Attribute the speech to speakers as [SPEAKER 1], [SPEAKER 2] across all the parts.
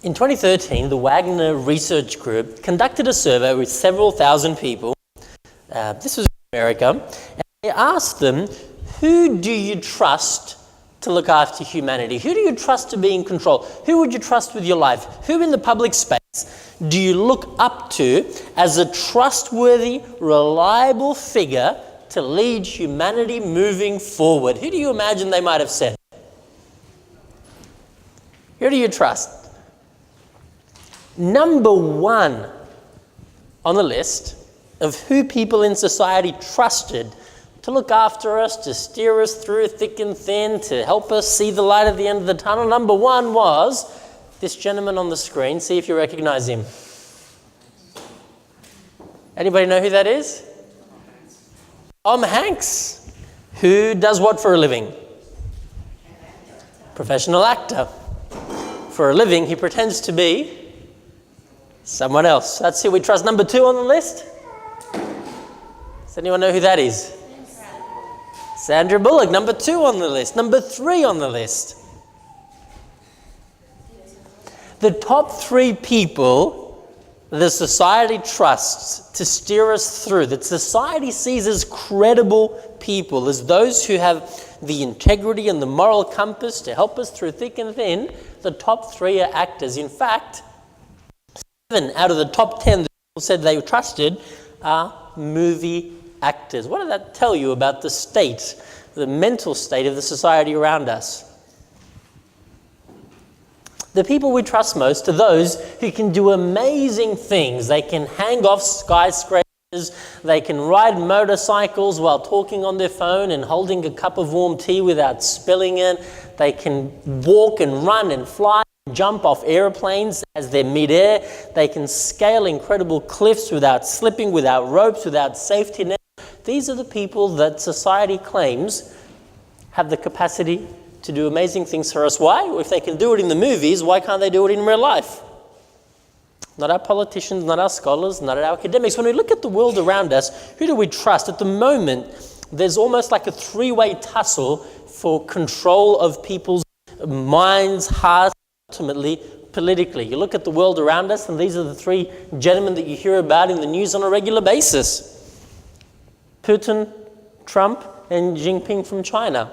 [SPEAKER 1] In 2013, the Wagner Research Group conducted a survey with several thousand people. This was in America. And they asked them, who do you trust to look after humanity? Who do you trust to be in control? Who would you trust with your life? Who in the public space do you look up to as a trustworthy, reliable figure to lead humanity moving forward? Who do you imagine they might have said? Who do you trust? Number one on the list of who people in society trusted to look after us, to steer us through thick and thin, to help us see the light at the end of the tunnel. Number one was this gentleman on the screen. See if you recognize him. Anybody know who that is? Tom Hanks. Who does what for a living? Professional actor. For a living, he pretends to be someone else. That's who we trust. Number two on the list? Does anyone know who that is? Sandra Bullock, number two on the list. Number three on the list. The top three people that society trusts to steer us through, that society sees as credible people, as those who have the integrity and the moral compass to help us through thick and thin, the top three are actors. In fact, 7 out of the top 10 that people said they trusted are movie actors. What did that tell you about the state, the mental state of the society around us? The people we trust most are those who can do amazing things. They can hang off skyscrapers, they can ride motorcycles while talking on their phone and holding a cup of warm tea without spilling it. They can walk and run and fly, jump off airplanes as they're mid-air. They can scale incredible cliffs without slipping, without ropes, without safety nets. These are the people that society claims have the capacity to do amazing things for us. Why? If they can do it in the movies, why can't they do it in real life? Not our politicians, not our scholars, not our academics. When we look at the world around us, who do we trust? At the moment, there's almost like a three-way tussle for control of people's minds, hearts, ultimately politically. You look at the world around us, and these are the three gentlemen that you hear about in the news on a regular basis. Putin, Trump, and Xi Jinping from China.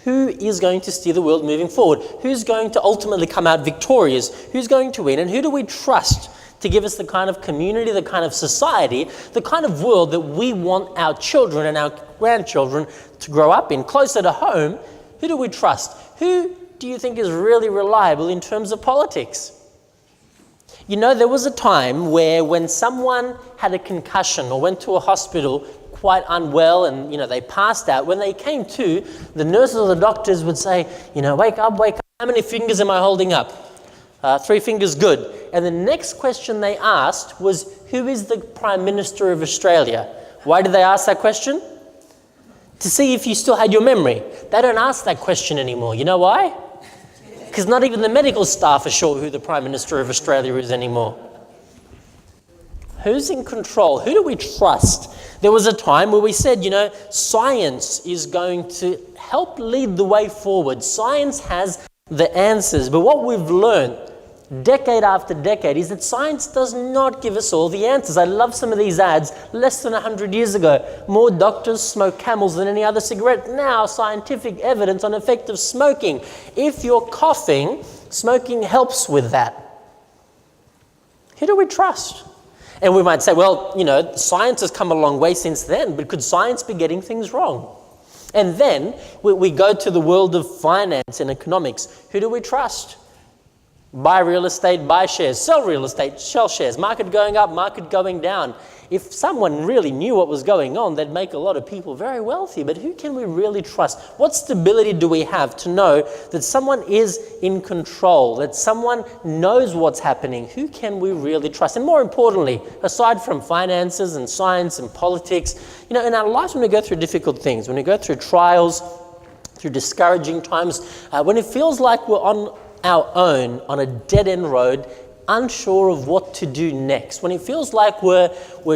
[SPEAKER 1] Who is going to steer the world moving forward? Who's going to ultimately come out victorious? Who's going to win? And who do we trust to give us the kind of community, the kind of society, the kind of world that we want our children and our grandchildren to grow up in, closer to home? Who do we trust? Who do you think is really reliable in terms of politics? You know, there was a time where when someone had a concussion or went to a hospital quite unwell and, they passed out, when they came to, the nurses or the doctors would say, wake up, wake up. How many fingers am I holding up? 3 fingers, good. And the next question they asked was, who is the Prime Minister of Australia? Why did they ask that question? To see if you still had your memory. They don't ask that question anymore. You know why? Because not even the medical staff are sure who the Prime Minister of Australia is anymore. Who's in control? Who do we trust? There was a time where we said, science is going to help lead the way forward. Science has the answers. But what we've learned decade after decade is that science does not give us all the answers. I love some of these ads less than 100 years ago. More doctors smoke Camels than any other cigarette. Now, scientific evidence on effect of smoking. If you're coughing, smoking helps with that. Who do we trust? And we might say, well, science has come a long way since then, but could science be getting things wrong? And then we go to the world of finance and economics. Who do we trust? Buy real estate, buy shares, sell real estate, sell shares, market going up, market going down. If someone really knew what was going on, they'd make a lot of people very wealthy. But who can we really trust? What stability do we have to know that someone is in control, that someone knows what's happening? Who can we really trust? And more importantly, aside from finances and science and politics, in our lives when we go through difficult things, when we go through trials, through discouraging times, when it feels like we're on our own on a dead-end road, unsure of what to do next, when it feels like we're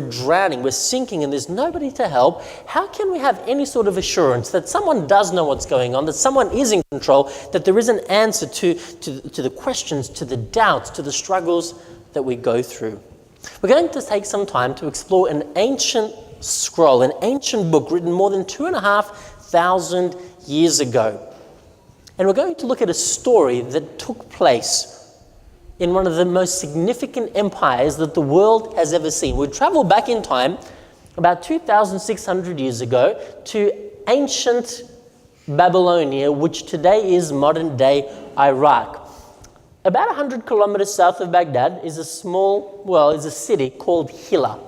[SPEAKER 1] drowning, we're sinking and there's nobody to help, how can we have any sort of assurance that someone does know what's going on, that someone is in control, that there is an answer to the questions, to the doubts, to the struggles that we go through? We're going to take some time to explore an ancient scroll, an ancient book written more than 2,500 years ago. And we're going to look at a story that took place in one of the most significant empires that the world has ever seen. We travel back in time about 2,600 years ago to ancient Babylonia, which today is modern-day Iraq. About 100 kilometers south of Baghdad is a city called Hilla.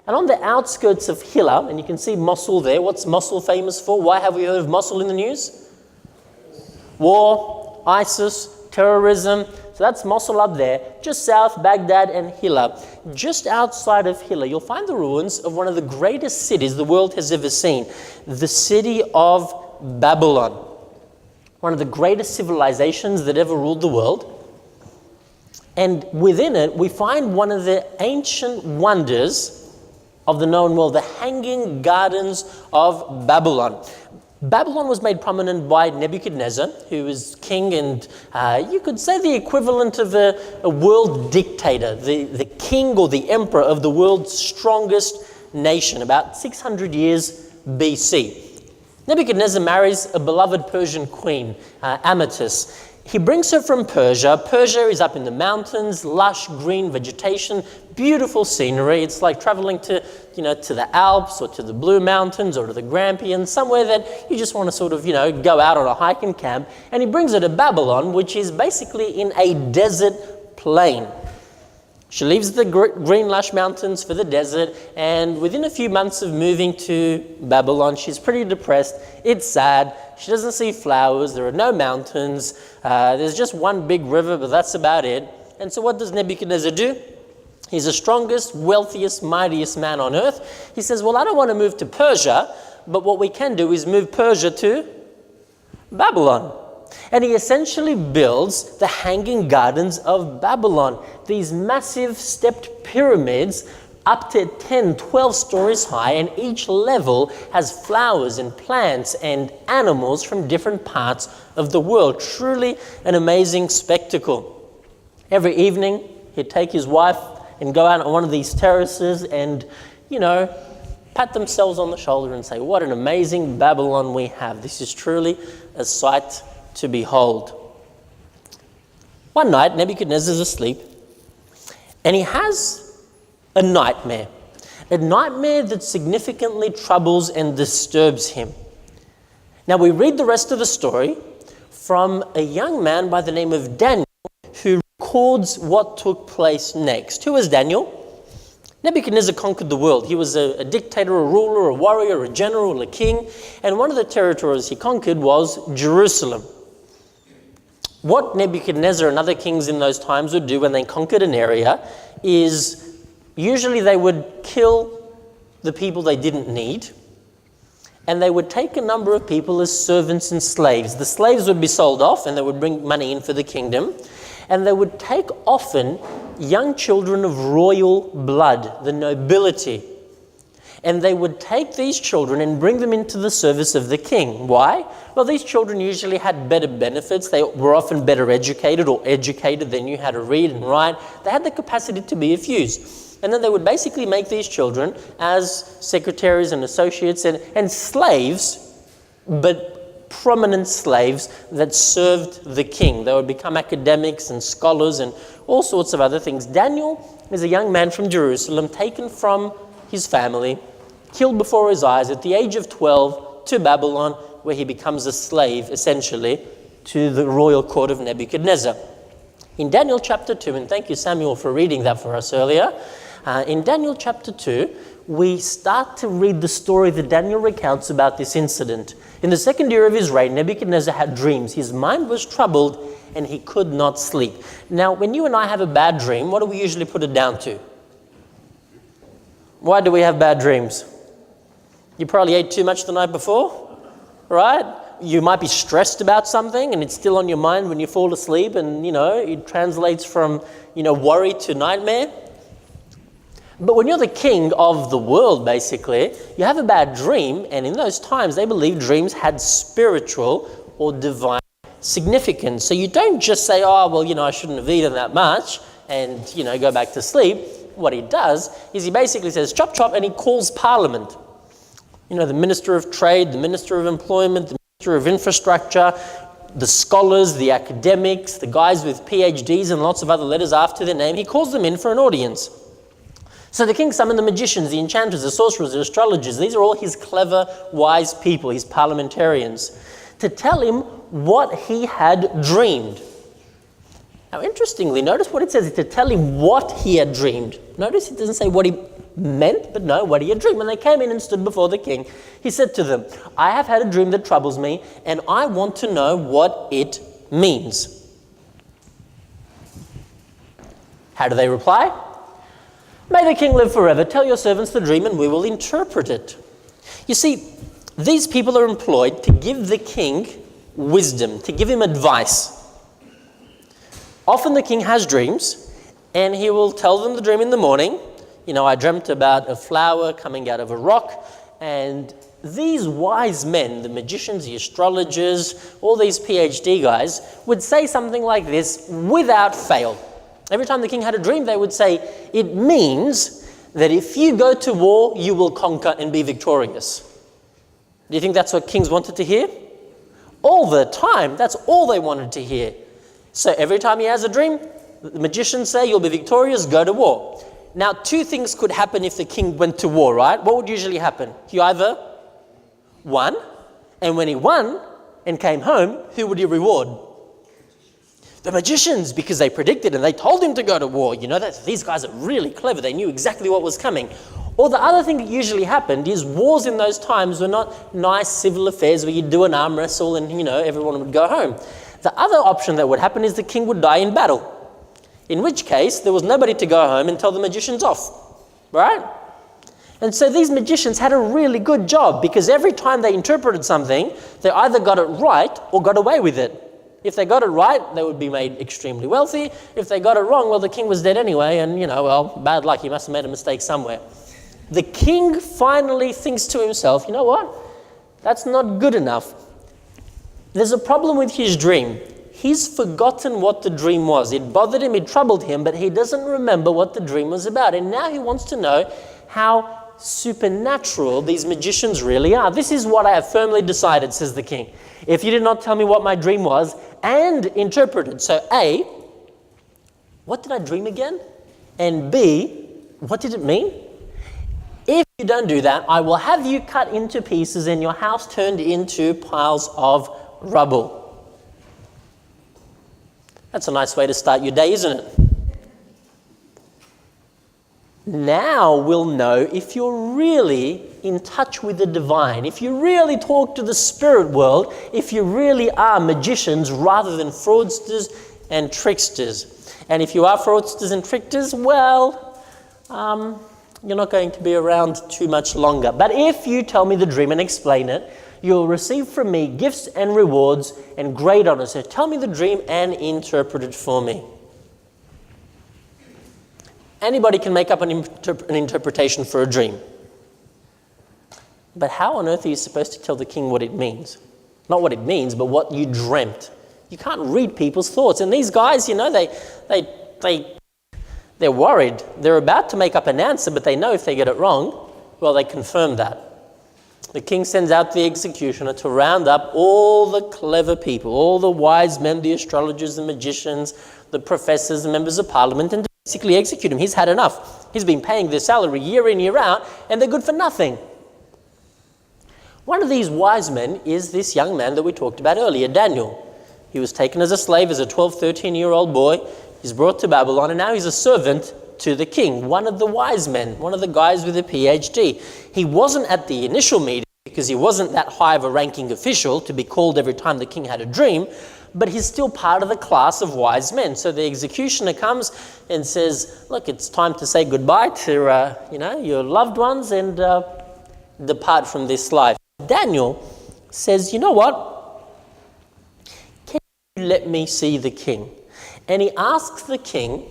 [SPEAKER 1] And on the outskirts of Hilla, and you can see Mosul there. What's Mosul famous for? Why have we heard of Mosul in the news? War, ISIS, terrorism. So that's Mosul up there, just south, Baghdad and Hilla. Just outside of Hilla, you'll find the ruins of one of the greatest cities the world has ever seen, the city of Babylon, one of the greatest civilizations that ever ruled the world. And within it, we find one of the ancient wonders of the known world, the Hanging Gardens of Babylon. Babylon was made prominent by Nebuchadnezzar, who was king and you could say the equivalent of a world dictator, the king or the emperor of the world's strongest nation, about 600 years BC. Nebuchadnezzar marries a beloved Persian queen, Amytis. He brings her from Persia. Persia is up in the mountains, lush green vegetation, beautiful scenery. It's like traveling to the Alps or to the Blue Mountains or to the Grampians, somewhere that you just want to sort of, go out on a hike and camp. And he brings her to Babylon, which is basically in a desert plain. She leaves the green lush mountains for the desert, and within a few months of moving to Babylon, she's pretty depressed. It's sad. She doesn't see flowers. There are no mountains. There's just one big river, but that's about it. And so what does Nebuchadnezzar do? He's the strongest, wealthiest, mightiest man on earth. He says, well, I don't want to move to Persia, but what we can do is move Persia to Babylon. And he essentially builds the Hanging Gardens of Babylon, these massive stepped pyramids up to 10, 12 stories high, and each level has flowers and plants and animals from different parts of the world. Truly an amazing spectacle. Every evening, he'd take his wife and go out on one of these terraces and, pat themselves on the shoulder and say, what an amazing Babylon we have. This is truly a sight to behold. One night, Nebuchadnezzar's asleep, and he has a nightmare that significantly troubles and disturbs him. Now, we read the rest of the story from a young man by the name of Daniel, who records what took place next. Who was Daniel? Nebuchadnezzar conquered the world. He was a dictator, a ruler, a warrior, a general, a king, and one of the territories he conquered was Jerusalem. What Nebuchadnezzar and other kings in those times would do when they conquered an area is usually they would kill the people they didn't need, and they would take a number of people as servants and slaves. The slaves would be sold off and they would bring money in for the kingdom, and they would take often young children of royal blood, the nobility, and they would take these children and bring them into the service of the king. Why? Well, these children usually had better benefits. They were often better educated or educated. They knew how to read and write. They had the capacity to be of use. And then they would basically make these children as secretaries and associates and slaves, but prominent slaves that served the king. They would become academics and scholars and all sorts of other things. Daniel is a young man from Jerusalem, taken from his family, killed before his eyes at the age of 12 to Babylon, where he becomes a slave, essentially, to the royal court of Nebuchadnezzar. In Daniel chapter 2, and thank you, Samuel, for reading that for us earlier. In Daniel chapter 2, we start to read the story that Daniel recounts about this incident. In the second year of his reign, Nebuchadnezzar had dreams. His mind was troubled, and he could not sleep. Now, when you and I have a bad dream, what do we usually put it down to? Why do we have bad dreams? You probably ate too much the night before, right? you might be stressed about something and it's still on your mind when you fall asleep, and, it translates from, worry to nightmare. But when you're the king of the world, basically, you have a bad dream, and in those times, they believed dreams had spiritual or divine significance. So you don't just say, I shouldn't have eaten that much, and, go back to sleep. What he does is he basically says, chop, chop, and he calls Parliament. The Minister of Trade, the Minister of Employment, the Minister of Infrastructure, the scholars, the academics, the guys with PhDs and lots of other letters after their name. He calls them in for an audience. So the king summoned the magicians, the enchanters, the sorcerers, the astrologers. These are all his clever, wise people, his parliamentarians, to tell him what he had dreamed. Now, interestingly, notice what it says, to tell him what he had dreamed. Notice it doesn't say what he meant, but no, what he had dreamed. When they came in and stood before the king, he said to them, I have had a dream that troubles me, and I want to know what it means. How do they reply? May the king live forever. Tell your servants the dream and we will interpret it. You see, these people are employed to give the king wisdom, to give him advice. Often the king has dreams and he will tell them the dream in the morning. I dreamt about a flower coming out of a rock, and these wise men, the magicians, the astrologers, all these PhD guys, would say something like this without fail. Every time the king had a dream, they would say, it means that if you go to war, you will conquer and be victorious. Do you think that's what kings wanted to hear? All the time, that's all they wanted to hear. So every time he has a dream, the magicians say, you'll be victorious, go to war. Now, two things could happen if the king went to war, right? What would usually happen? He either won, and when he won and came home, who would he reward? The magicians, because they predicted and they told him to go to war. These guys are really clever. They knew exactly what was coming. Or the other thing that usually happened is wars in those times were not nice civil affairs where you'd do an arm wrestle and, everyone would go home. The other option that would happen is the king would die in battle, in which case there was nobody to go home and tell the magicians off, right? And so these magicians had a really good job, because every time they interpreted something, they either got it right or got away with it. If they got it right, they would be made extremely wealthy. If they got it wrong, well, the king was dead anyway, and, bad luck, he must have made a mistake somewhere. The king finally thinks to himself, you know what? That's not good enough. There's a problem with his dream. He's forgotten what the dream was. It bothered him, it troubled him, but he doesn't remember what the dream was about. And now he wants to know how supernatural these magicians really are. This is what I have firmly decided, says the king. If you did not tell me what my dream was and interpret it. So A, what did I dream again? And B, what did it mean? If you don't do that, I will have you cut into pieces and your house turned into piles of rubble. That's a nice way to start your day, isn't it? Now we'll know if you're really in touch with the divine, if you really talk to the spirit world, if you really are magicians rather than fraudsters and tricksters. And if you are fraudsters and tricksters, well, you're not going to be around too much longer. But if you tell me the dream and explain it, you'll receive from me gifts and rewards and great honor. So tell me the dream and interpret it for me. Anybody can make up an interpretation for a dream. But how on earth are you supposed to tell the king what it means? Not what it means, but what you dreamt. You can't read people's thoughts. And these guys, they're worried. They're about to make up an answer, but they know if they get it wrong, well, they confirm that. The king sends out the executioner to round up all the clever people, all the wise men, the astrologers, the magicians, the professors, the members of parliament, and basically execute him. He's had enough. He's been paying their salary year in, year out, and they're good for nothing. One of these wise men is this young man that we talked about earlier, Daniel. He was taken as a slave as a 12, 13-year-old boy. He's brought to Babylon, and now he's a servant to the king, one of the wise men, one of the guys with a PhD. He wasn't at the initial meeting because he wasn't that high of a ranking official to be called every time the king had a dream, but he's still part of the class of wise men. So the executioner comes and says, look, it's time to say goodbye to your loved ones and depart from this life. Daniel says, you know what? let me see the king? And he asks the king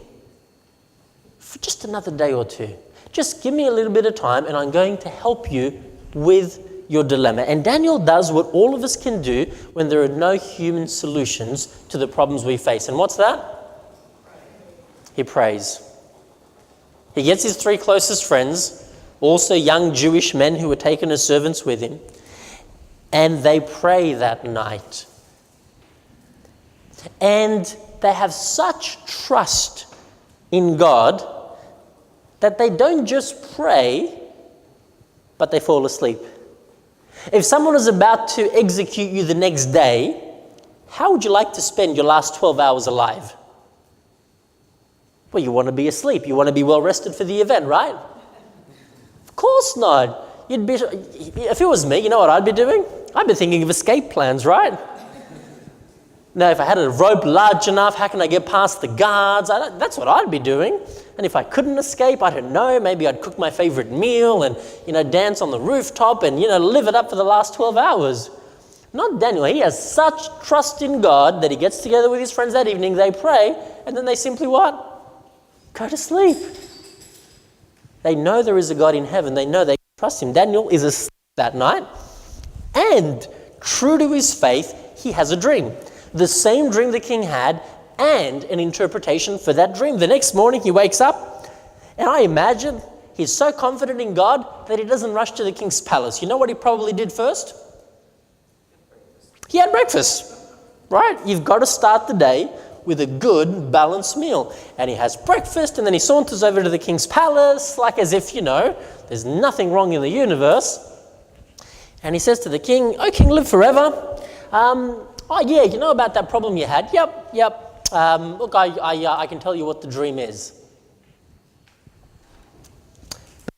[SPEAKER 1] for just another day or two. Just give me a little bit of time and I'm going to help you with your dilemma. And Daniel does what all of us can do when there are no human solutions to the problems we face. And what's that? He prays. He gets his 3 closest friends, also young Jewish men who were taken as servants with him, and they pray that night. And they have such trust in God that they don't just pray, but they fall asleep. If someone is about to execute you the next day, how would you like to spend your last 12 hours alive? Well, you want to be asleep. You want to be well rested for the event, right? Of course not. If it was me, you know what I'd be doing? I'd be thinking of escape plans, right? Now, if I had a rope large enough, how can I get past the guards? That's what I'd be doing. And if I couldn't escape, I don't know, maybe I'd cook my favorite meal and, dance on the rooftop and, live it up for the last 12 hours. Not Daniel. He has such trust in God that he gets together with his friends that evening, they pray, and then they simply what? Go to sleep. They know there is a God in heaven. They know they can trust him. Daniel is asleep that night, and true to his faith, he has a dream. The same dream the king had, and an interpretation for that dream. The next morning he wakes up, and I imagine he's so confident in God that he doesn't rush to the king's palace. You know what he probably did first? He had breakfast, right? You've got to start the day with a good, balanced meal. And he has breakfast, and then he saunters over to the king's palace, like as if, there's nothing wrong in the universe. And he says to the king, "Oh, king, live forever. Oh, yeah, you know about that problem you had? Yep. Look, I can tell you what the dream is."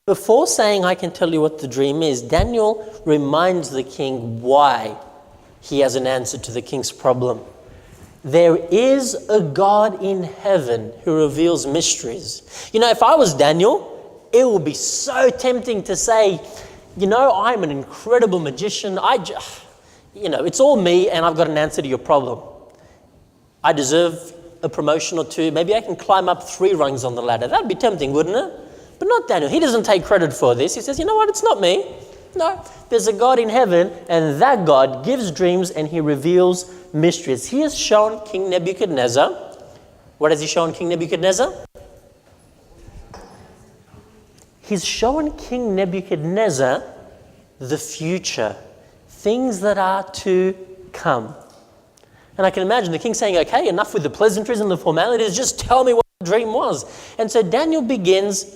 [SPEAKER 1] Before saying, "I can tell you what the dream is," Daniel reminds the king why he has an answer to the king's problem. There is a God in heaven who reveals mysteries. If I was Daniel, it would be so tempting to say, I'm an incredible magician. It's all me and I've got an answer to your problem. I deserve a promotion or 2. Maybe I can climb up 3 rungs on the ladder. That'd be tempting, wouldn't it? But not Daniel. He doesn't take credit for this. He says, you know what? It's not me. No, there's a God in heaven, and that God gives dreams and he reveals mysteries. He has shown King Nebuchadnezzar. What has he shown King Nebuchadnezzar? He's shown King Nebuchadnezzar the future, things that are to come. And I can imagine the king saying, "Okay, enough with the pleasantries and the formalities, just tell me what the dream was." And so Daniel begins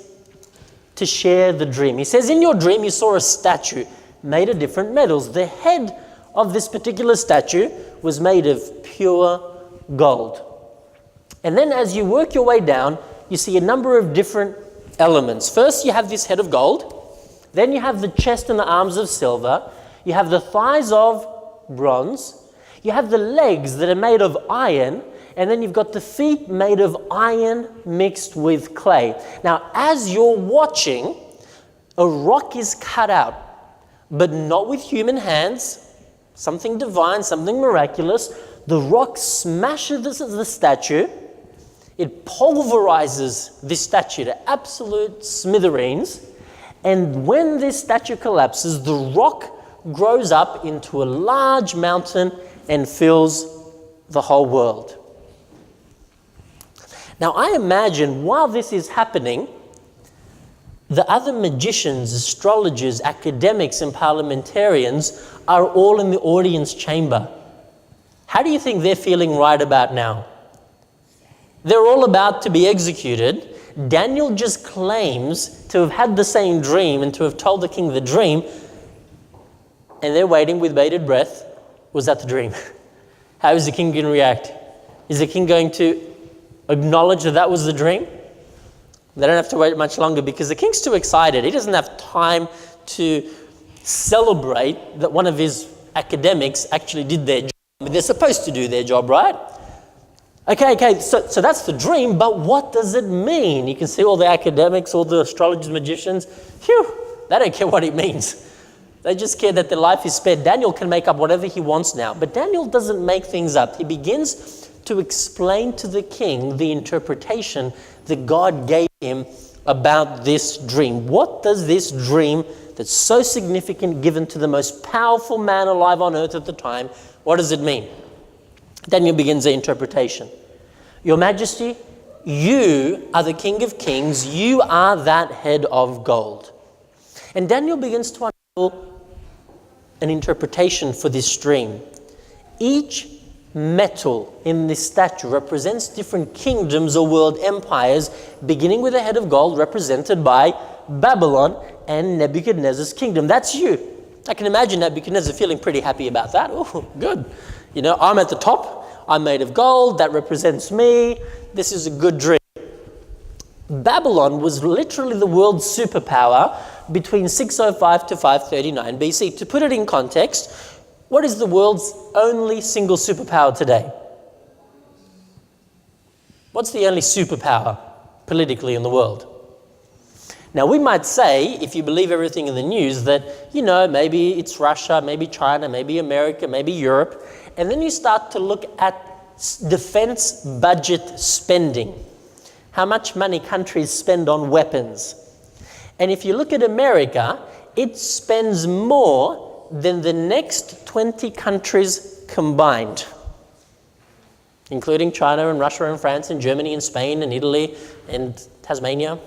[SPEAKER 1] to share the dream. He says, "In your dream, you saw a statue made of different metals. The head of this particular statue was made of pure gold. And then as you work your way down, you see a number of different elements. First, you have this head of gold. Then you have the chest and the arms of silver. You have the thighs of bronze. You have the legs that are made of iron. And then you've got the feet made of iron mixed with clay." Now, as you're watching, a rock is cut out, but not with human hands, something divine, something miraculous. The rock smashes the statue. It pulverizes this statue to absolute smithereens. And when this statue collapses, the rock grows up into a large mountain and fills the whole world. Now, I imagine while this is happening, the other magicians, astrologers, academics, and parliamentarians are all in the audience chamber. How do you think they're feeling right about now? They're all about to be executed. Daniel just claims to have had the same dream and to have told the king the dream, and they're waiting with bated breath. Was that the dream? How is the king going to react? Is the king going to acknowledge that that was the dream? They don't have to wait much longer because the king's too excited. He doesn't have time to celebrate that one of his academics actually did their job. I mean, they're supposed to do their job, right? Okay, so that's the dream, but what does it mean? You can see all the academics, all the astrologers, magicians, they don't care what it means. They just care that their life is spared. Daniel can make up whatever he wants now. But Daniel doesn't make things up. He begins to explain to the king the interpretation that God gave him about this dream. What does this dream that's so significant, given to the most powerful man alive on earth at the time, what does it mean? Daniel begins the interpretation. Your Majesty, you are the King of Kings. You are that head of gold. And Daniel begins to unveil an interpretation for this dream. Each metal in this statue represents different kingdoms or world empires, beginning with a head of gold represented by Babylon and Nebuchadnezzar's kingdom. That's you. I can imagine Nebuchadnezzar feeling pretty happy about that. Oh, good. You know, I'm at the top. I'm made of gold. That represents me. This is a good dream. Babylon was literally the world's superpower between 605 to 539 BC. To put it in context, what is the world's only single superpower today? What's the only superpower politically in the world? Now, we might say, if you believe everything in the news, that, you know, maybe it's Russia, maybe China, maybe America, maybe Europe, and then you start to look at defense budget spending, how much money countries spend on weapons. And if you look at America, it spends more than the next 20 countries combined, including China and Russia and France and Germany and Spain and Italy and Tasmania.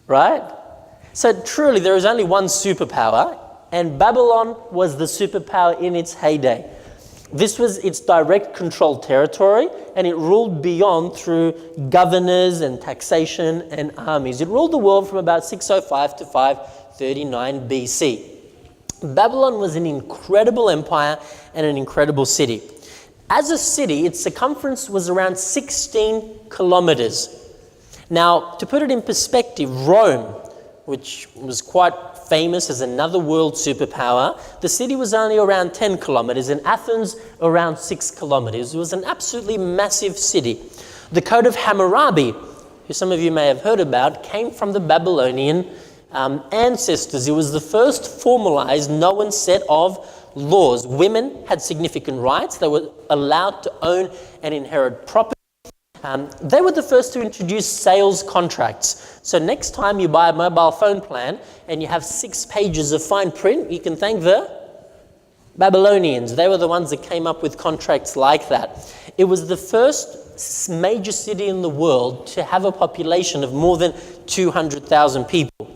[SPEAKER 1] Right? So truly there is only one superpower, and Babylon was the superpower in its heyday. This was its direct controlled territory, and it ruled beyond through governors and taxation and armies. It ruled the world from about 605 to 539 BC. Babylon was an incredible empire and an incredible city. As a city, its circumference was around 16 kilometers. Now, to put it in perspective, Rome, which was quite famous as another world superpower, the city was only around 10 kilometers, and Athens around 6 kilometers. It was an absolutely massive city. The Code of Hammurabi, who some of you may have heard about, came from the Babylonian ancestors. It was the first formalized known set of laws. Women had significant rights. They were allowed to own and inherit property. They were the first to introduce sales contracts. So next time you buy a mobile phone plan and you have 6 pages of fine print, you can thank the Babylonians. They were the ones that came up with contracts like that. It was the first major city in the world to have a population of more than 200,000 people.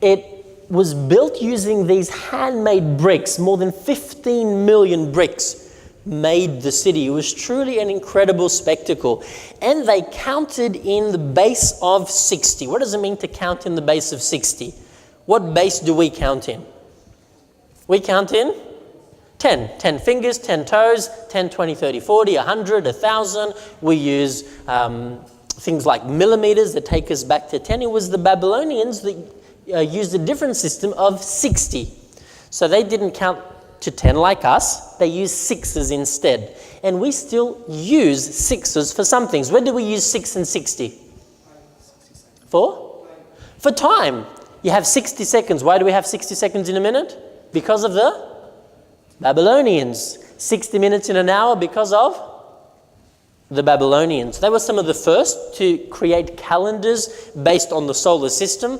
[SPEAKER 1] It was built using these handmade bricks. More than 15 million bricks made the city. It was truly an incredible spectacle. And they counted in the base of 60. What does it mean to count in the base of 60? What base do we count in? We count in 10. 10 fingers, 10 toes, 10, 20, 30, 40, 100, 1,000. We use things like millimeters that take us back to 10. It was the Babylonians that used a different system of 60. So they didn't count to 10 like us. They used 6s instead. And we still use 6s for some things. When do we use 6 and 60? For time. You have 60 seconds. Why do we have 60 seconds in a minute? Because of the Babylonians. 60 minutes in an hour because of the Babylonians. They were some of the first to create calendars based on the solar system,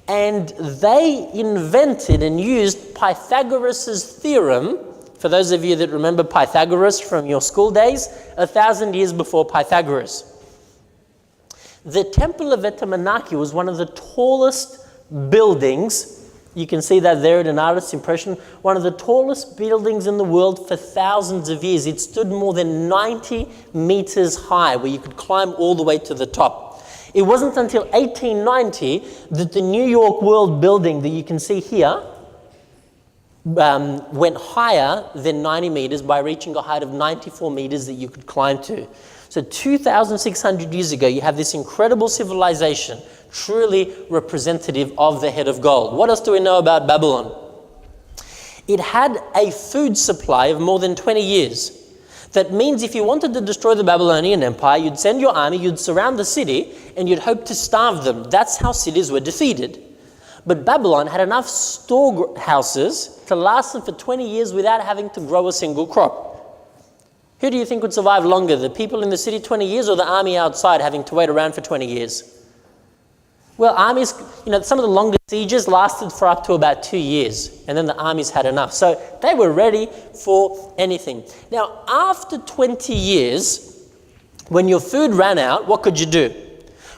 [SPEAKER 1] and they invented and used Pythagoras' theorem. For those of you that remember Pythagoras from your school days, 1,000 years before Pythagoras. The Temple of Etamanaki was one of the tallest buildings. You can see that there at an artist's impression. One of the tallest buildings in the world for thousands of years. It stood more than 90 meters high, where you could climb all the way to the top. It wasn't until 1890 that the New York World building that you can see here went higher than 90 meters by reaching a height of 94 meters that you could climb to. So 2,600 years ago, you have this incredible civilization, truly representative of the head of gold. What else do we know about Babylon? It had a food supply of more than 20 years. That means if you wanted to destroy the Babylonian Empire, you'd send your army, you'd surround the city, and you'd hope to starve them. That's how cities were defeated. But Babylon had enough storehouses to last them for 20 years without having to grow a single crop. Who do you think would survive longer, the people in the city 20 years or the army outside having to wait around for 20 years? Well, armies, some of the longest sieges lasted for up to about 2 years, and then the armies had enough. So they were ready for anything. Now, after 20 years, when your food ran out, what could you do?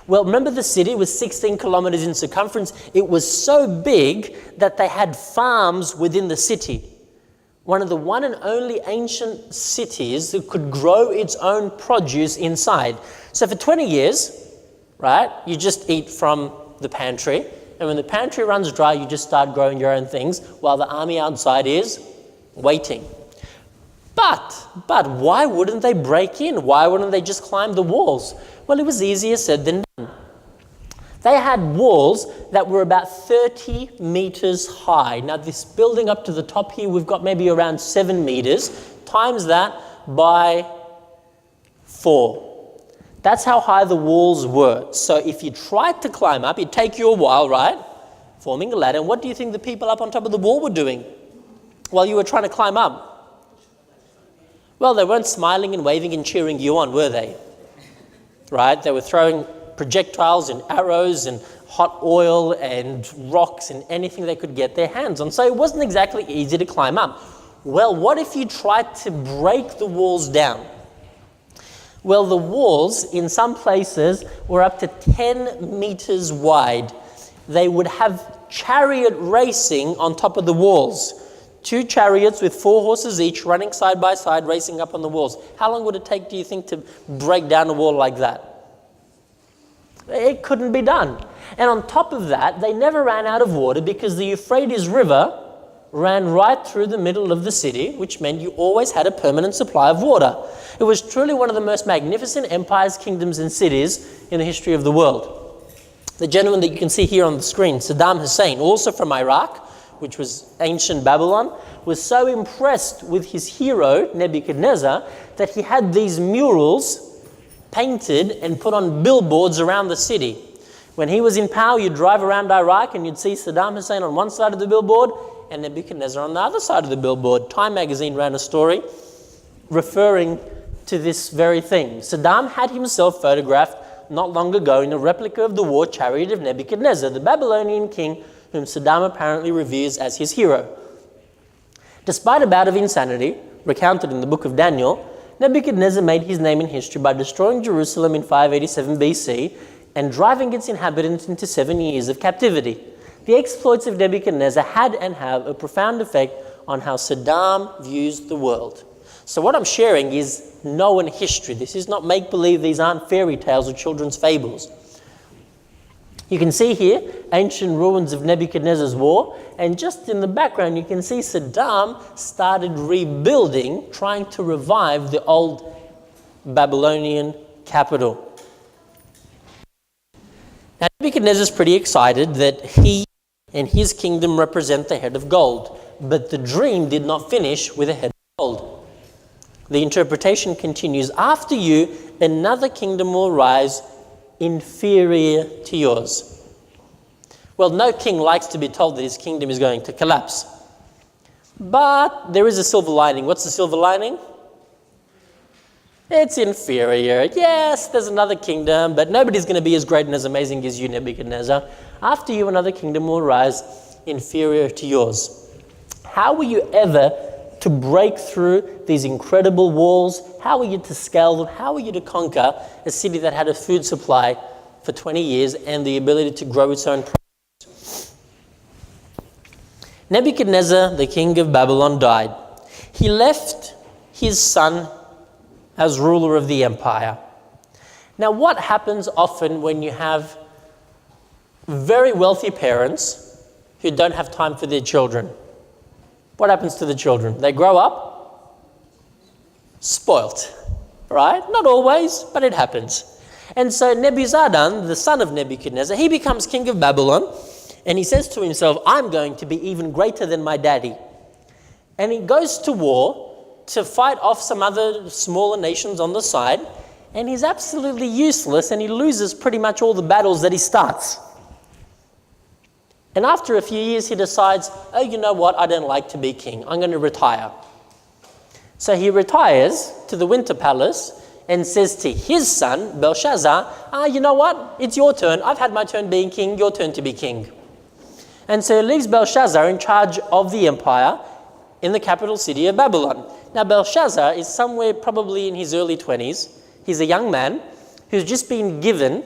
[SPEAKER 1] Well, remember the city was 16 kilometers in circumference. It was so big that they had farms within the city. One of the one and only ancient cities that could grow its own produce inside. So for 20 years, right, you just eat from the pantry. And when the pantry runs dry, you just start growing your own things while the army outside is waiting. But why wouldn't they break in? Why wouldn't they just climb the walls? Well, it was easier said than done. They had walls that were about 30 meters high. Now, this building up to the top here, we've got maybe around 7 meters. Times that by 4. That's how high the walls were. So if you tried to climb up, it'd take you a while, right? Forming a ladder. And what do you think the people up on top of the wall were doing while you were trying to climb up? Well, they weren't smiling and waving and cheering you on, were they? Right? They were throwing projectiles and arrows and hot oil and rocks and anything they could get their hands on. So it wasn't exactly easy to climb up. Well, what if you tried to break the walls down? Well, the walls in some places were up to 10 meters wide. They would have chariot racing on top of the walls. 2 chariots with 4 horses each running side by side, racing up on the walls. How long would it take, do you think, to break down a wall like that? It couldn't be done. And on top of that, they never ran out of water because the Euphrates River ran right through the middle of the city, which meant you always had a permanent supply of water. It was truly one of the most magnificent empires, kingdoms, and cities in the history of the world. The gentleman that you can see here on the screen, Saddam Hussein, also from Iraq, which was ancient Babylon, was so impressed with his hero, Nebuchadnezzar, that he had these murals painted and put on billboards around the city. When he was in power, you'd drive around Iraq and you'd see Saddam Hussein on one side of the billboard and Nebuchadnezzar on the other side of the billboard. Time magazine ran a story referring to this very thing. Saddam had himself photographed not long ago in a replica of the war chariot of Nebuchadnezzar, the Babylonian king whom Saddam apparently reveres as his hero. Despite a bout of insanity, recounted in the book of Daniel, Nebuchadnezzar made his name in history by destroying Jerusalem in 587 BC and driving its inhabitants into 7 years of captivity. The exploits of Nebuchadnezzar had and have a profound effect on how Saddam views the world. So what I'm sharing is known history. This is not make-believe. These aren't fairy tales or children's fables. You can see here ancient ruins of Nebuchadnezzar's war, and just in the background you can see Saddam started rebuilding, trying to revive the old Babylonian capital. Now Nebuchadnezzar's pretty excited that he and his kingdom represent the head of gold, but the dream did not finish with a head of gold. The interpretation continues, after you, another kingdom will rise inferior to yours. Well, no king likes to be told that his kingdom is going to collapse. But there is a silver lining. What's the silver lining? It's inferior. Yes, there's another kingdom, but nobody's going to be as great and as amazing as you, Nebuchadnezzar. After you, another kingdom will rise inferior to yours. How were you ever to break through these incredible walls? How were you to scale them? How were you to conquer a city that had a food supply for 20 years and the ability to grow its own produce? Nebuchadnezzar, the king of Babylon, died. He left his son as ruler of the empire. Now, what happens often when you have very wealthy parents who don't have time for their children? What happens to the children? They grow up spoilt, right? Not always, but it happens. And so Nebuzaradan, the son of Nebuchadnezzar, he becomes king of Babylon, and he says to himself, I'm going to be even greater than my daddy. And he goes to war to fight off some other smaller nations on the side, and he's absolutely useless, and he loses pretty much all the battles that he starts. And after a few years, he decides, oh, you know what? I don't like to be king. I'm going to retire. So he retires to the Winter Palace and says to his son, Belshazzar, you know what? It's your turn. I've had my turn being king. Your turn to be king. And so he leaves Belshazzar in charge of the empire in the capital city of Babylon. Now, Belshazzar is somewhere probably in his early 20s. He's a young man who's just been given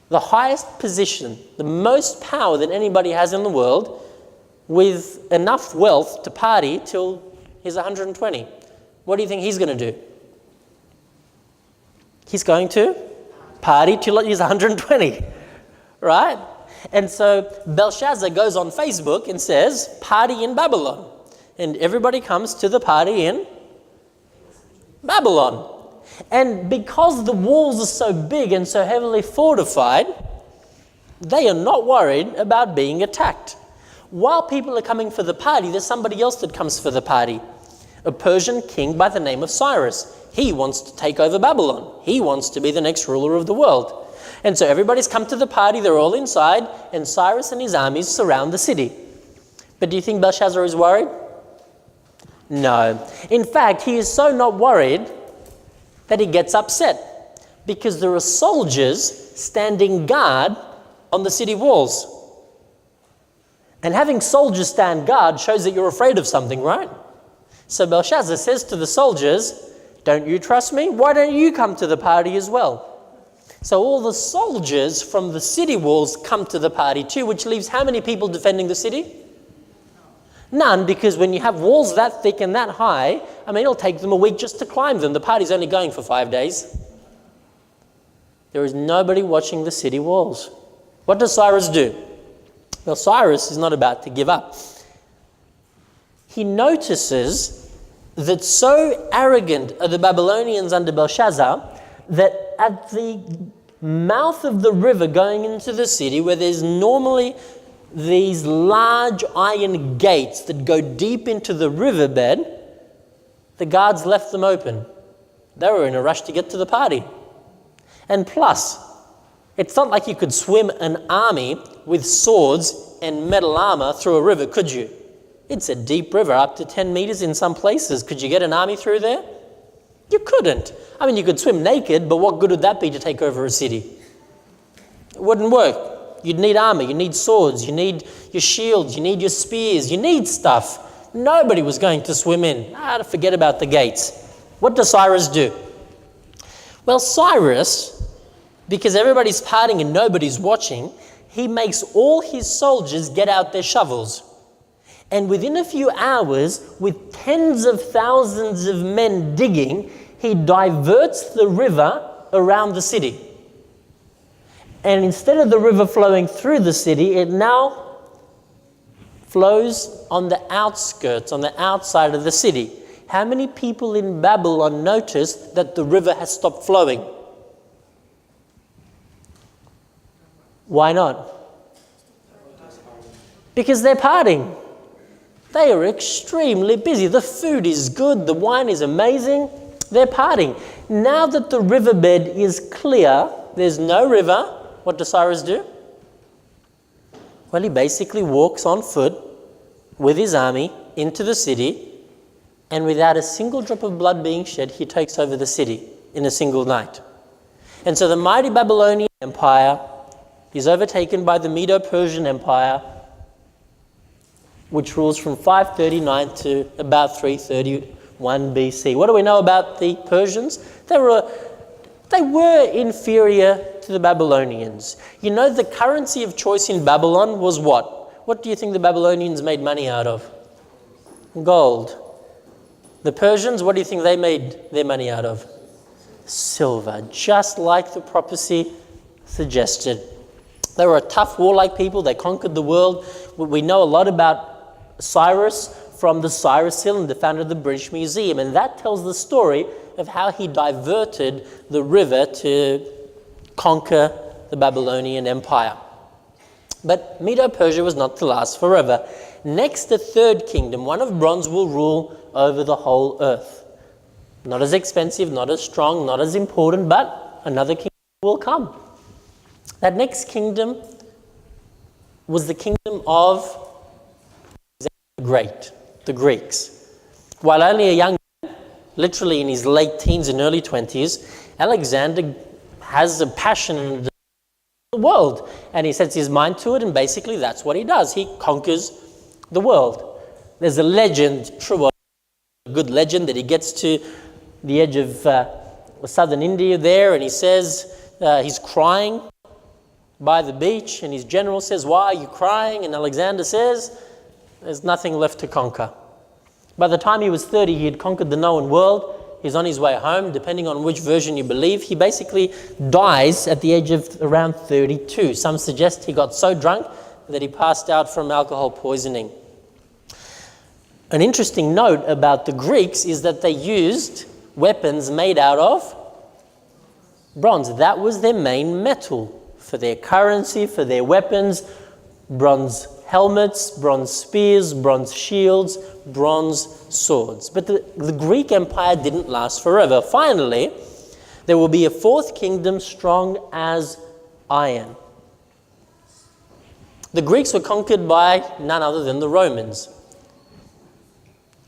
[SPEAKER 1] the highest position, the most power that anybody has in the world, with enough wealth to party till he's 120. What do you think he's going to do? He's going to party till he's 120, right? And so Belshazzar goes on Facebook and says, party in Babylon. And everybody comes to the party in Babylon. And because the walls are so big and so heavily fortified, they are not worried about being attacked. While people are coming for the party, there's somebody else that comes for the party. A Persian king by the name of Cyrus. He wants to take over Babylon. He wants to be the next ruler of the world. And so everybody's come to the party, they're all inside, and Cyrus and his armies surround the city. But do you think Belshazzar is worried? No. In fact, he is so not worried that he gets upset because there are soldiers standing guard on the city walls. And having soldiers stand guard shows that you're afraid of something, right? So Belshazzar says to the soldiers, don't you trust me? Why don't you come to the party as well? So all the soldiers from the city walls come to the party too, which leaves how many people defending the city? None, because when you have walls that thick and that high, it'll take them a week just to climb them. The party's only going for 5 days. There is nobody watching the city walls. What does Cyrus do? Well, Cyrus is not about to give up. He notices that so arrogant are the Babylonians under Belshazzar that at the mouth of the river going into the city, where there's normally these large iron gates that go deep into the riverbed, the guards left them open. They were in a rush to get to the party. And plus, it's not like you could swim an army with swords and metal armor through a river, could you? It's a deep river, up to 10 meters in some places. Could you get an army through there? You couldn't. You could swim naked, but what good would that be to take over a city? It wouldn't work. You'd need armor, you need swords, you need your shields, you need your spears, you need stuff. Nobody was going to swim in. Forget about the gates. What does Cyrus do? Well, Cyrus, because everybody's partying and nobody's watching, he makes all his soldiers get out their shovels. And within a few hours, with tens of thousands of men digging, he diverts the river around the city. And instead of the river flowing through the city, it now flows on the outskirts, on the outside of the city. How many people in Babylon noticed that the river has stopped flowing? Why not? Because they're partying. They are extremely busy. The food is good, the wine is amazing. They're partying. Now that the riverbed is clear, there's no river, what does Cyrus do? Well, he basically walks on foot with his army into the city, and without a single drop of blood being shed, he takes over the city in a single night. And so the mighty Babylonian Empire is overtaken by the Medo-Persian Empire, which rules from 539 to about 331 BC. What do we know about the Persians? They were inferior to the Babylonians. The currency of choice in Babylon was what? What do you think the Babylonians made money out of? Gold. The Persians, what do you think they made their money out of? Silver, just like the prophecy suggested. They were a tough, warlike people. They conquered the world. We know a lot about Cyrus from the Cyrus Cylinder found at the British Museum, and that tells the story of how he diverted the river to conquer the Babylonian Empire. But Medo-Persia was not to last forever. Next, the third kingdom, one of bronze, will rule over the whole earth. Not as expensive, not as strong, not as important, but another kingdom will come. That next kingdom was the kingdom of the Great, the Greeks. While only a young man, literally in his late teens and early 20s, Alexander has a passion in the world, and he sets his mind to it, and basically that's what he does. He conquers the world. There's a legend, true or a good legend, that he gets to the edge of southern India there, and he says he's crying by the beach, and his general says, "Why are you crying?" And Alexander says, "There's nothing left to conquer." By the time he was 30, he had conquered the known world. He's on his way home, depending on which version you believe. He basically dies at the age of around 32. Some suggest he got so drunk that he passed out from alcohol poisoning. An interesting note about the Greeks is that they used weapons made out of bronze. That was their main metal for their currency, for their weapons. Bronze helmets, bronze spears, bronze shields, bronze swords. But the Greek Empire didn't last forever. Finally, there will be a fourth kingdom strong as iron. The Greeks were conquered by none other than the Romans.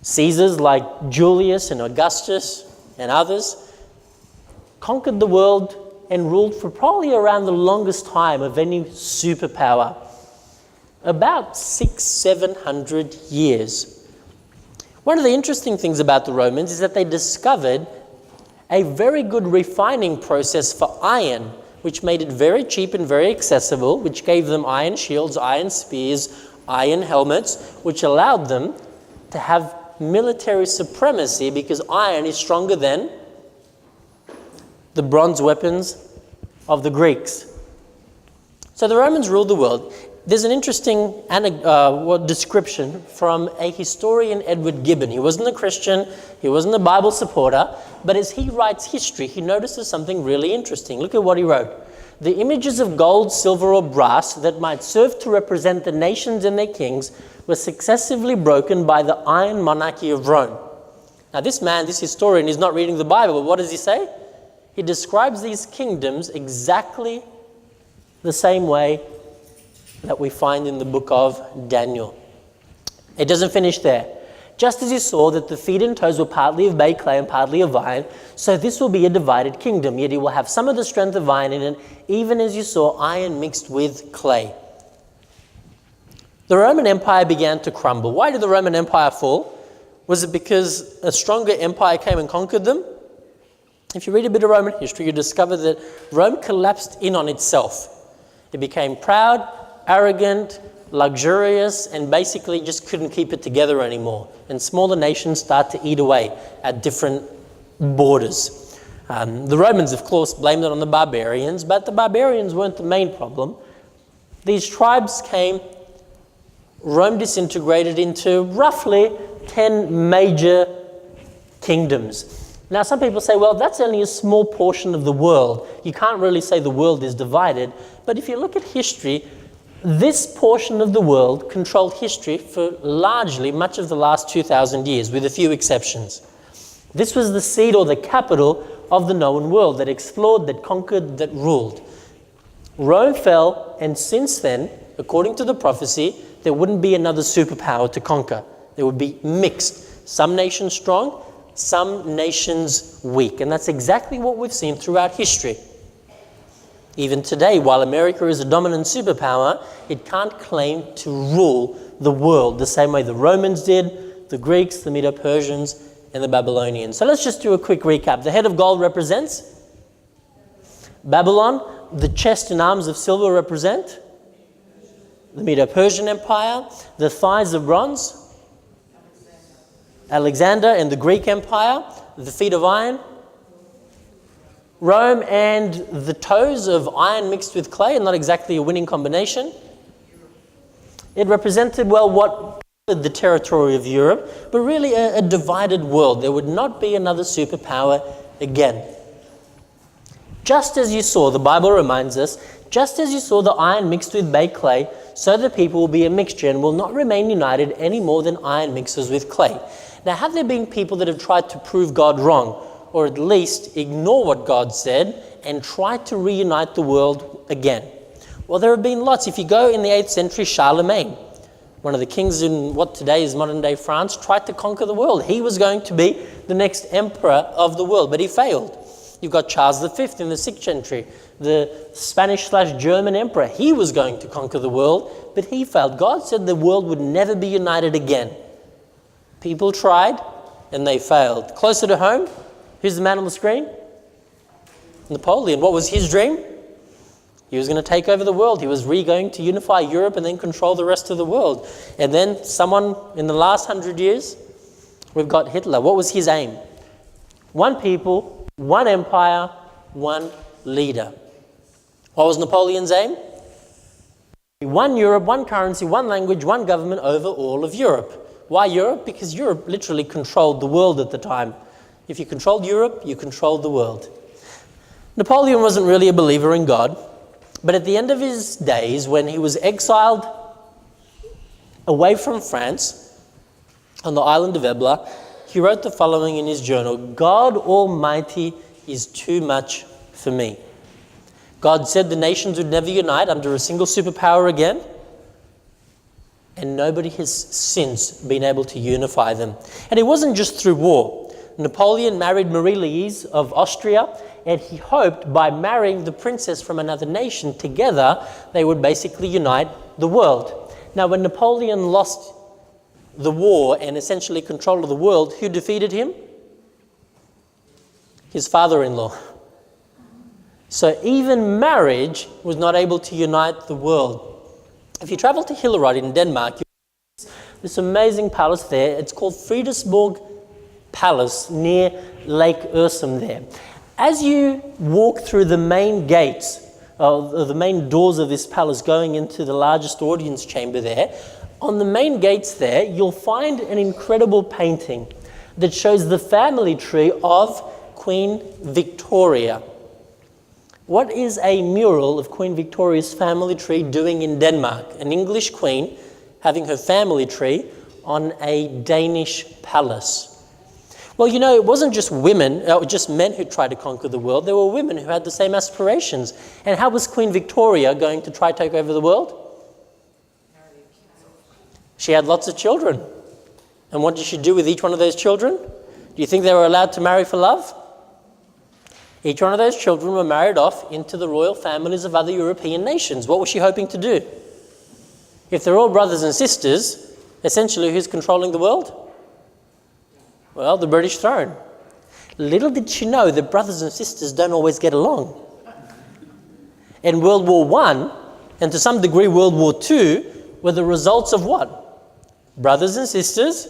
[SPEAKER 1] Caesars like Julius and Augustus and others conquered the world and ruled for probably around the longest time of any superpower. About 600-700 years. One of the interesting things about the Romans is that they discovered a very good refining process for iron, which made it very cheap and very accessible, which gave them iron shields, iron spears, iron helmets, which allowed them to have military supremacy because iron is stronger than the bronze weapons of the Greeks. So the Romans ruled the world. There's an interesting description from a historian, Edward Gibbon. He wasn't a Christian, he wasn't a Bible supporter, but as he writes history, he notices something really interesting. Look at what he wrote. The images of gold, silver, or brass that might serve to represent the nations and their kings were successively broken by the iron monarchy of Rome. Now this man, this historian, is not reading the Bible, but what does he say? He describes these kingdoms exactly the same way that we find in the book of Daniel. It doesn't finish there. Just as you saw that the feet and toes were partly of baked clay and partly of iron, so this will be a divided kingdom, yet it will have some of the strength of iron in it, even as you saw iron mixed with clay. The Roman Empire began to crumble. Why did the Roman Empire fall? Was it because a stronger empire came and conquered them? If you read a bit of Roman history, you discover that Rome collapsed in on itself. It became proud, arrogant, luxurious, and basically just couldn't keep it together anymore. And smaller nations start to eat away at different borders. The Romans, of course, blamed it on the barbarians, but the barbarians weren't the main problem. These tribes came, Rome disintegrated into roughly 10 major kingdoms. Now, some people say, well, that's only a small portion of the world. You can't really say the world is divided. But if you look at history, this portion of the world controlled history for largely much of the last 2,000 years, with a few exceptions. This was the seat or the capital of the known world that explored, that conquered, that ruled. Rome fell, and since then, according to the prophecy, there wouldn't be another superpower to conquer. There would be mixed. Some nations strong, some nations weak. And that's exactly what we've seen throughout history. Even today, while America is a dominant superpower, it can't claim to rule the world the same way the Romans did, the Greeks, the Medo-Persians, and the Babylonians. So let's just do a quick recap. The head of gold represents Babylon. The chest and arms of silver represent the Medo-Persian Empire. The thighs of bronze, Alexander and the Greek Empire. The feet of iron, Rome, and the toes of iron mixed with clay, and not exactly a winning combination. It represented, well, what the territory of Europe, but really a divided world. There would not be another superpower again. Just as you saw, the Bible reminds us, just as you saw the iron mixed with baked clay, so the people will be a mixture and will not remain united any more than iron mixes with clay. Now, have there been people that have tried to prove God wrong, or at least ignore what God said and try to reunite the world again? Well, there have been lots. If you go in the 8th century, Charlemagne, one of the kings in what today is modern-day France, tried to conquer the world. He was going to be the next emperor of the world, but he failed. You've got Charles V in the 6th century, the Spanish/German emperor. He was going to conquer the world, but he failed. God said the world would never be united again. People tried, and they failed. Closer to home, who's the man on the screen? Napoleon. What was his dream? He was going to take over the world. He was going to unify Europe and then control the rest of the world. And then someone in the last 100 years, we've got Hitler. What was his aim? One people, one empire, one leader. What was Napoleon's aim? One Europe, one currency, one language, one government over all of Europe. Why Europe? Because Europe literally controlled the world at the time. If you controlled Europe, you controlled the world. Napoleon wasn't really a believer in God, but at the end of his days, when he was exiled away from France on the island of Elba, he wrote the following in his journal: God Almighty is too much for me. God said the nations would never unite under a single superpower again, and nobody has since been able to unify them. And it wasn't just through war. Napoleon married Marie-Louise of Austria, and he hoped by marrying the princess from another nation together, they would basically unite the world. Now, when Napoleon lost the war and essentially control of the world, who defeated him? His father-in-law. So even marriage was not able to unite the world. If you travel to Hillerød in Denmark, this amazing palace there, it's called Frederiksborg Palace near Lake Ørsum there. As you walk through the main gates, the main doors of this palace going into the largest audience chamber there, on the main gates there, you'll find an incredible painting that shows the family tree of Queen Victoria. What is a mural of Queen Victoria's family tree doing in Denmark? An English queen having her family tree on a Danish palace. Well, you know, it wasn't just women, just men who tried to conquer the world. There were women who had the same aspirations. And how was Queen Victoria going to try to take over the world? She had lots of children. And what did she do with each one of those children? Do you think they were allowed to marry for love? Each one of those children were married off into the royal families of other European nations. What was she hoping to do? If they're all brothers and sisters, essentially who's controlling the world? Well, the British throne. Little did she know that brothers and sisters don't always get along. And World War I, and to some degree World War II, were the results of what? Brothers and sisters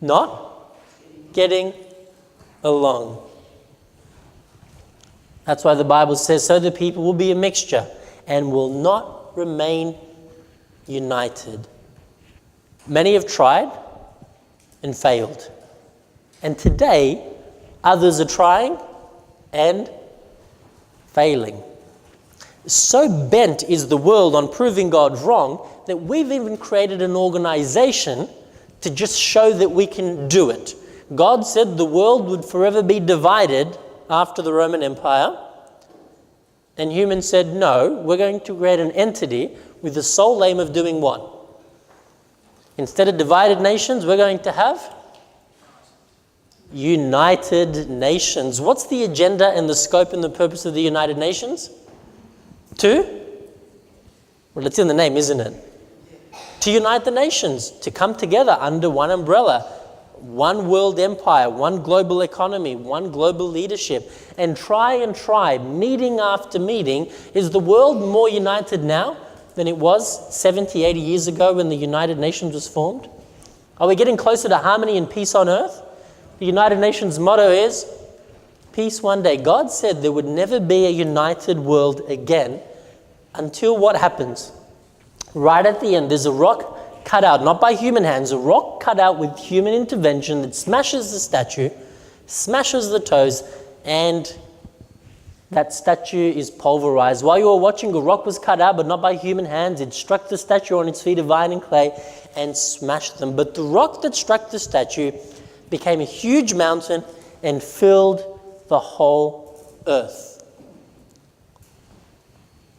[SPEAKER 1] not getting along. That's why the Bible says, so the people will be a mixture and will not remain united. Many have tried and failed. And today, others are trying and failing. So bent is the world on proving God wrong that we've even created an organization to just show that we can do it. God said the world would forever be divided after the Roman Empire. And humans said, no, we're going to create an entity with the sole aim of doing what? Instead of divided nations, we're going to have United Nations. What's the agenda and the scope and the purpose of the United Nations? Well, it's in the name, isn't it? To unite the nations, to come together under one umbrella, one world empire, one global economy, one global leadership, and try, meeting after meeting. Is the world more united now than it was 70, 80 years ago when the United Nations was formed? Are we getting closer to harmony and peace on earth? The United Nations motto is peace one day. God said there would never be a united world again until what happens? Right at the end, there's a rock cut out, not by human hands, a rock cut out with human intervention that smashes the statue, smashes the toes, and that statue is pulverized. While you were watching, a rock was cut out, but not by human hands. It struck the statue on its feet of iron and clay and smashed them. But the rock that struck the statue became a huge mountain and filled the whole earth.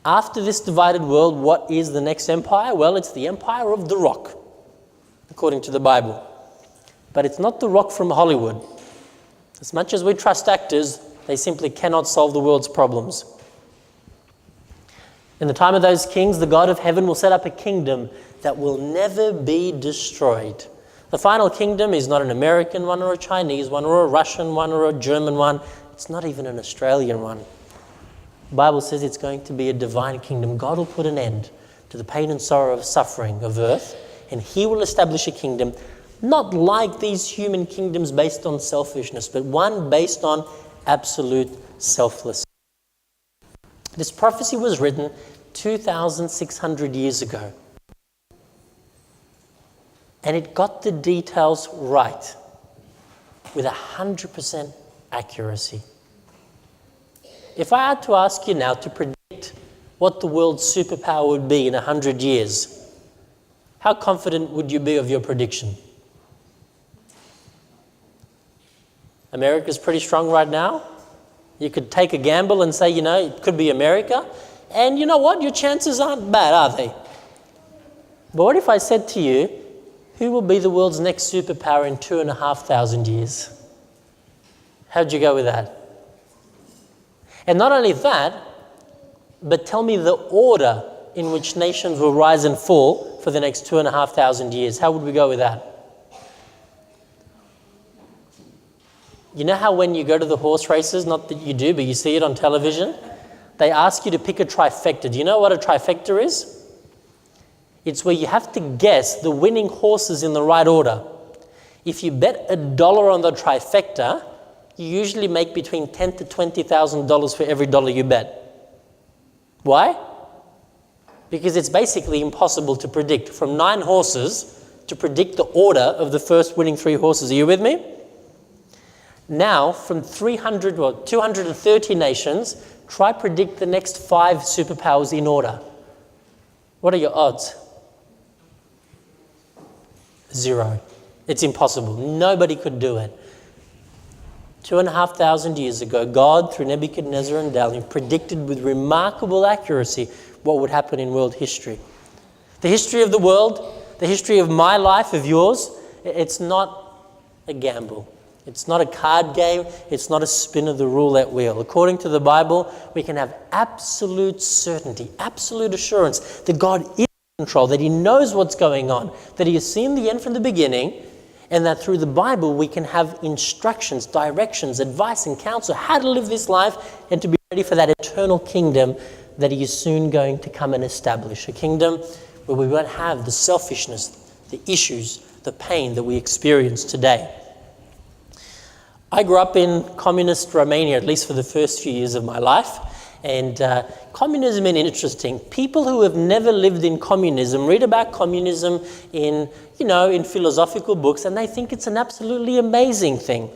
[SPEAKER 1] After this divided world, what is the next empire? Well, it's the empire of The Rock, according to the Bible. But it's not The Rock from Hollywood. As much as we trust actors, they simply cannot solve the world's problems. In the time of those kings, the God of heaven will set up a kingdom that will never be destroyed. The final kingdom is not an American one or a Chinese one or a Russian one or a German one. It's not even an Australian one. The Bible says it's going to be a divine kingdom. God will put an end to the pain and sorrow of suffering of earth, and he will establish a kingdom not like these human kingdoms based on selfishness, but one based on absolute selflessness. This prophecy was written 2,600 years ago. And it got the details right with 100% accuracy. If I had to ask you now to predict what the world's superpower would be in 100 years, how confident would you be of your prediction? America's pretty strong right now. You could take a gamble and say, it could be America. And you know what? Your chances aren't bad, are they? But what if I said to you, who will be the world's next superpower in 2,500 years? How'd you go with that? And not only that, but tell me the order in which nations will rise and fall for the next 2,500 years. How would we go with that? You know how when you go to the horse races, not that you do, but you see it on television, they ask you to pick a trifecta. Do you know what a trifecta is? It's where you have to guess the winning horses in the right order. If you bet $1 on the trifecta, you usually make between $10,000 to $20,000 for every dollar you bet. Why? Because it's basically impossible to predict. From 9 horses, to predict the order of the first winning 3 horses. Are you with me? Now, from 230 nations, try predict the next 5 superpowers in order. What are your odds? 0. It's impossible. Nobody could do it. 2,500 years ago, God, through Nebuchadnezzar and Daniel, predicted with remarkable accuracy what would happen in world history. The history of the world, the history of my life, of yours, it's not a gamble. It's not a card game. It's not a spin of the roulette wheel. According to the Bible, we can have absolute certainty, absolute assurance that God is in control, that he knows what's going on, that he has seen the end from the beginning, and that through the Bible we can have instructions, directions, advice, and counsel how to live this life and to be ready for that eternal kingdom that he is soon going to come and establish. A kingdom where we won't have the selfishness, the issues, the pain that we experience today. I grew up in communist Romania, at least for the first few years of my life. And communism is interesting. People who have never lived in communism read about communism in philosophical books, and they think it's an absolutely amazing thing.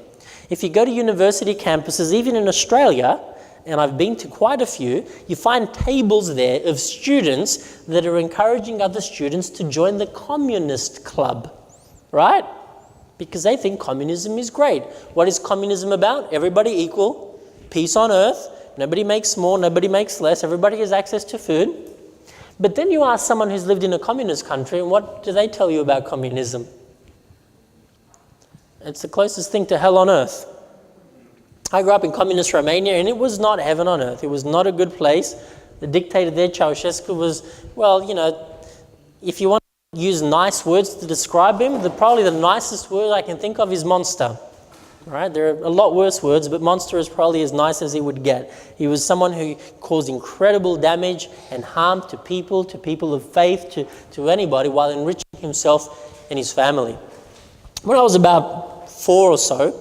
[SPEAKER 1] If you go to university campuses, even in Australia, and I've been to quite a few, you find tables there of students that are encouraging other students to join the communist club, right? Because they think communism is great. What is communism about? Everybody equal, peace on earth, nobody makes more, nobody makes less, everybody has access to food. But then you ask someone who's lived in a communist country, and what do they tell you about communism? It's the closest thing to hell on earth. I grew up in communist Romania, and it was not heaven on earth. It was not a good place. The dictator there, Ceausescu, was, if you want to use nice words to describe him, probably the nicest word I can think of is monster. Right? There are a lot worse words, but monster is probably as nice as he would get. He was someone who caused incredible damage and harm to people of faith, to anybody, while enriching himself and his family. When I was about 4 or so,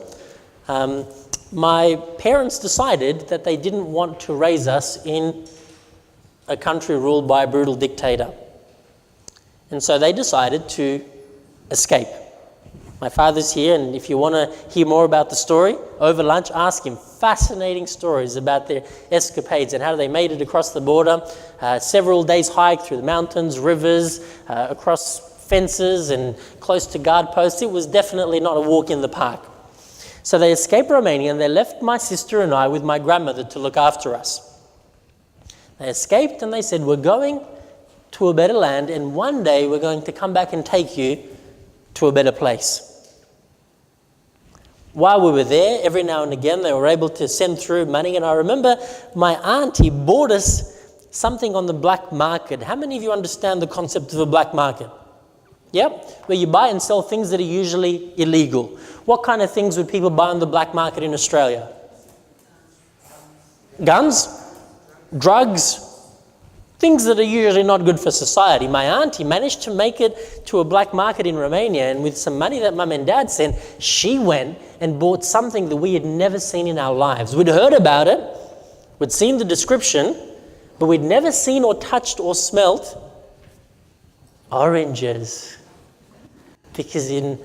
[SPEAKER 1] my parents decided that they didn't want to raise us in a country ruled by a brutal dictator. And so they decided to escape. My father's here, and if you want to hear more about the story, over lunch, ask him. Fascinating stories about their escapades and how they made it across the border. Several days hike through the mountains, rivers, across fences and close to guard posts. It was definitely not a walk in the park. So they escaped Romania, and they left my sister and I with my grandmother to look after us. They escaped and they said, we're going to a better land, and one day we're going to come back and take you to a better place. While we were there, every now and again, they were able to send through money. And I remember my auntie bought us something on the black market. How many of you understand the concept of a black market? Yep, where you buy and sell things that are usually illegal. What kind of things would people buy on the black market in Australia? Guns, drugs, things that are usually not good for society. My auntie managed to make it to a black market in Romania, and with some money that Mum and Dad sent, she went and bought something that we had never seen in our lives. We'd heard about it, we'd seen the description, but we'd never seen or touched or smelt oranges. Because in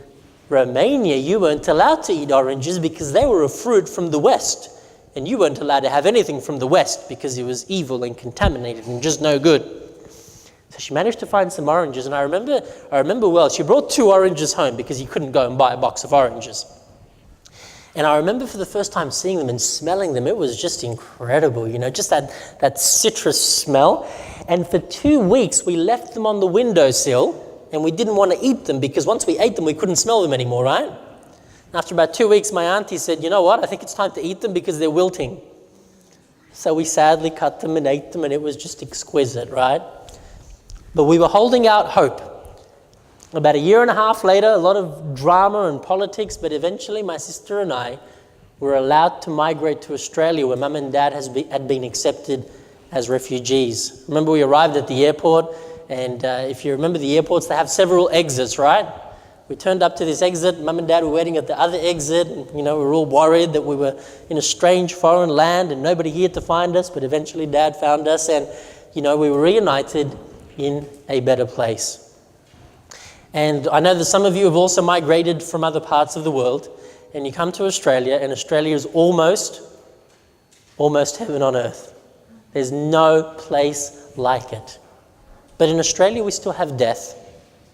[SPEAKER 1] Romania, you weren't allowed to eat oranges because they were a fruit from the West. And you weren't allowed to have anything from the West because it was evil and contaminated and just no good. So she managed to find some oranges, and I remember well, she brought 2 oranges home because you couldn't go and buy a box of oranges. And I remember for the first time seeing them and smelling them, it was just incredible, just that citrus smell. And for 2 weeks, we left them on the windowsill, and we didn't want to eat them because once we ate them, we couldn't smell them anymore, right? After about 2 weeks, my auntie said, you know what, I think it's time to eat them because they're wilting. So we sadly cut them and ate them, and it was just exquisite, right? But we were holding out hope. About 1.5 years later, a lot of drama and politics, but eventually my sister and I were allowed to migrate to Australia, where Mum and Dad had been accepted as refugees. Remember, we arrived at the airport, and if you remember the airports, they have several exits, right? We turned up to this exit. Mum and Dad were waiting at the other exit. And, we were all worried that we were in a strange foreign land and nobody here to find us. But eventually Dad found us, and, we were reunited in a better place. And I know that some of you have also migrated from other parts of the world, and you come to Australia, and Australia is almost heaven on earth. There's no place like it. But in Australia, we still have death.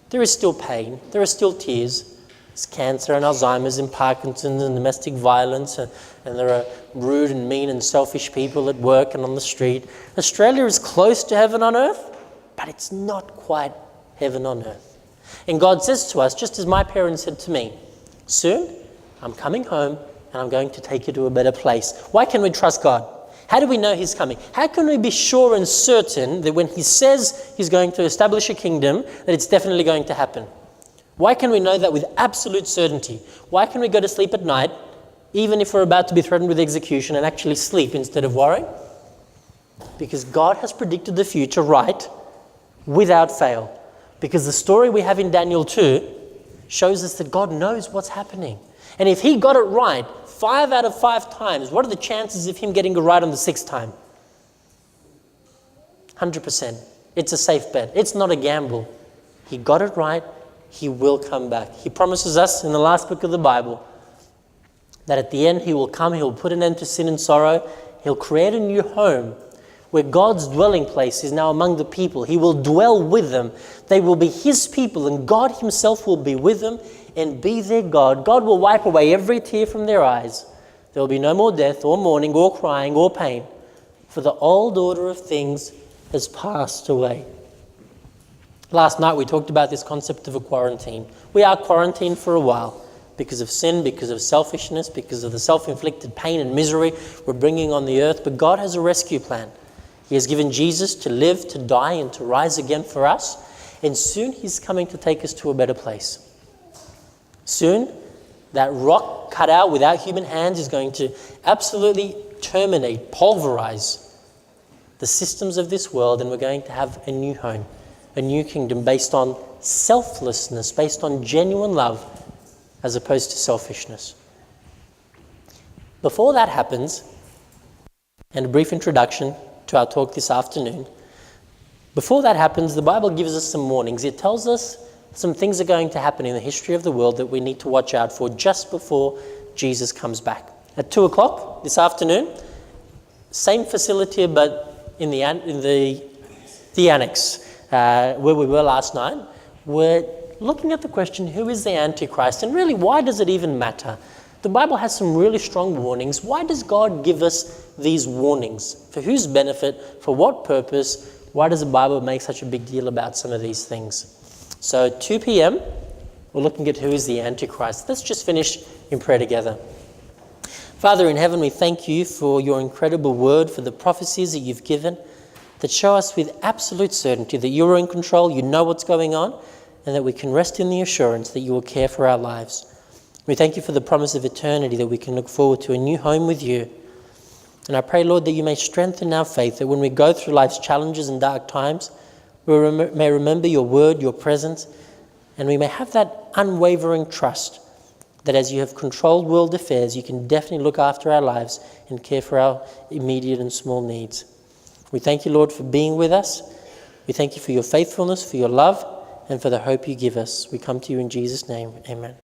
[SPEAKER 1] There is still pain, there are still tears. There's cancer and Alzheimer's and Parkinson's and domestic violence, and there are rude and mean and selfish people at work and on the street. Australia is close to heaven on earth, but it's not quite heaven on earth. And God says to us, just as my parents said to me, soon I'm coming home and I'm going to take you to a better place. Why can we trust God? How do we know He's coming? How can we be sure and certain that when He says He's going to establish a kingdom, that it's definitely going to happen? Why can we know that with absolute certainty? Why can we go to sleep at night, even if we're about to be threatened with execution, and actually sleep instead of worrying? Because God has predicted the future right, without fail. Because the story we have in Daniel 2 shows us that God knows what's happening. And if He got it right 5 out of 5 times, what are the chances of Him getting it right on the 6th time? 100%. It's a safe bet. It's not a gamble. He got it right. He will come back. He promises us in the last book of the Bible that at the end He will come, He'll put an end to sin and sorrow. He'll create a new home where God's dwelling place is now among the people. He will dwell with them. They will be His people, and God Himself will be with them and be their God. God will wipe away every tear from their eyes. There will be no more death or mourning or crying or pain, for the old order of things has passed away. Last night we talked about this concept of a quarantine. We are quarantined for a while because of sin, because of selfishness, because of the self-inflicted pain and misery we're bringing on the earth. But God has a rescue plan. He has given Jesus to live, to die, and to rise again for us. And soon He's coming to take us to a better place. Soon, that rock cut out without human hands is going to absolutely terminate, pulverize the systems of this world, and we're going to have a new home, a new kingdom based on selflessness, based on genuine love, as opposed to selfishness. Before that happens, and a brief introduction to our talk this afternoon, before that happens, the Bible gives us some warnings. It tells us some things are going to happen in the history of the world that we need to watch out for just before Jesus comes back. At 2 o'clock this afternoon, same facility but in the annex where we were last night, we're looking at the question, who is the Antichrist? And really, why does it even matter? The Bible has some really strong warnings. Why does God give us these warnings? For whose benefit? For what purpose? Why does the Bible make such a big deal about some of these things? So 2 p.m., we're looking at who is the Antichrist. Let's just finish in prayer together. Father in heaven, we thank you for your incredible word, for the prophecies that you've given that show us with absolute certainty that you're in control, you know what's going on, and that we can rest in the assurance that you will care for our lives. We thank you for the promise of eternity, that we can look forward to a new home with you. And I pray, Lord, that you may strengthen our faith, that when we go through life's challenges and dark times, we may remember your word, your presence, and we may have that unwavering trust that as you have controlled world affairs, you can definitely look after our lives and care for our immediate and small needs. We thank you, Lord, for being with us. We thank you for your faithfulness, for your love, and for the hope you give us. We come to you in Jesus' name. Amen.